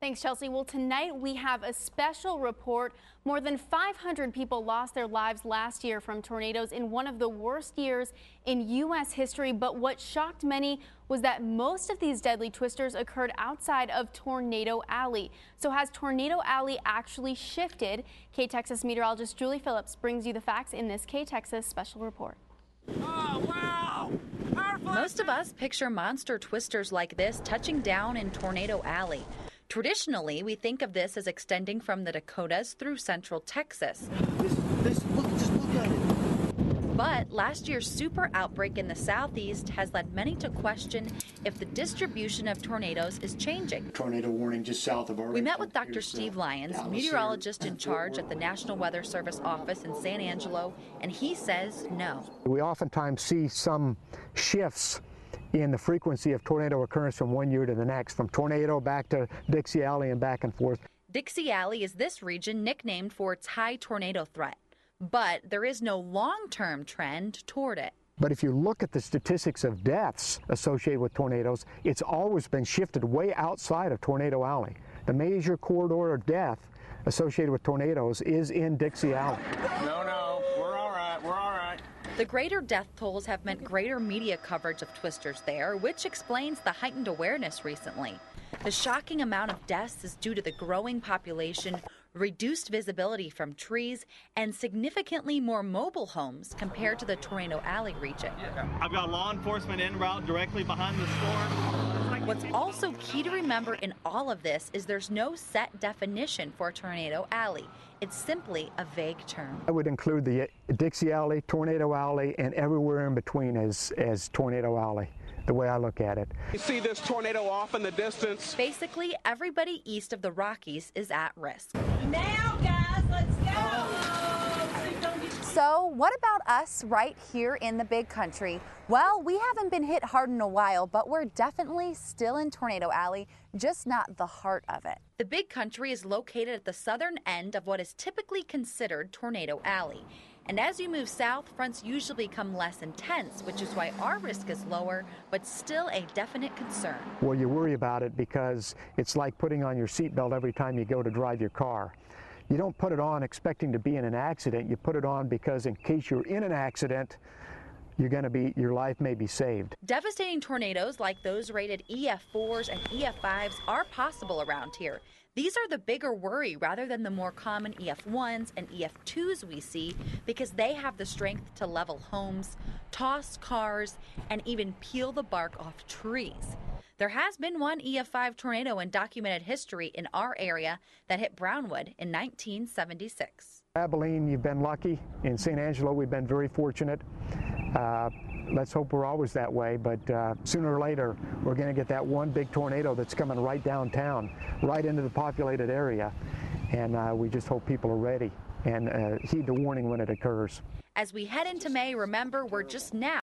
Thanks, Chelsea. Well, tonight we have a special report. More than 500 people lost their lives last year from tornadoes in one of the worst years in U.S. history. But what shocked many was that most of these deadly twisters occurred outside of Tornado Alley. So has Tornado Alley actually shifted? KTXS meteorologist Julie Phillips brings you the facts in this KTXS special report. Oh, wow! Most of us picture monster twisters like this touching down in Tornado Alley. Traditionally, we think of this as extending from the Dakotas through central Texas. Just look at it. But last year's super outbreak in the southeast has led many to question if the distribution of tornadoes is changing. Tornado warning just south of Arlington. We met with Dr. Steve Lyons, meteorologist in charge at the National Weather Service office in San Angelo, and he says no. We oftentimes see some shifts in the frequency of tornado occurrence from one year to the next, from tornado back to Dixie Alley and back and forth. Dixie Alley is this region nicknamed for its high tornado threat, but there is no long-term trend toward it. But if you look at the statistics of deaths associated with tornadoes, it's always been shifted way outside of Tornado Alley. The major corridor of death associated with tornadoes is in Dixie Alley. No, we're all right, we're all right. The greater death tolls have meant greater media coverage of twisters there, which explains the heightened awareness recently. The shocking amount of deaths is due to the growing population, reduced visibility from trees, and significantly more mobile homes compared to the Tornado Alley region. I've got law enforcement en route directly behind the store. What's also key to remember in all of this is there's no set definition for Tornado Alley. It's simply a vague term. I would include the Dixie Alley, Tornado Alley, and everywhere in between as Tornado Alley, the way I look at it. You see this tornado off in the distance? Basically, everybody east of the Rockies is at risk. Now, guys, let's go! So what about us right here in the big country? Well, we haven't been hit hard in a while, but we're definitely still in Tornado Alley, just not the heart of it. The big country is located at the southern end of what is typically considered Tornado Alley. And as you move south, fronts usually become less intense, which is why our risk is lower, but still a definite concern. Well, you worry about it because it's like putting on your seatbelt every time you go to drive your car. You don't put it on expecting to be in an accident. You put it on because in case you're in an accident, your life may be saved. Devastating tornadoes like those rated EF4s and EF5s are possible around here. These are the bigger worry rather than the more common EF1s and EF2s we see because they have the strength to level homes, toss cars, and even peel the bark off trees. There has been one EF5 tornado in documented history in our area that hit Brownwood in 1976. Abilene, you've been lucky. In San Angelo, we've been very fortunate. Let's hope we're always that way, but sooner or later, we're going to get that one big tornado that's coming right downtown, right into the populated area, and we just hope people are ready and heed the warning when it occurs. As we head into May, remember, we're just now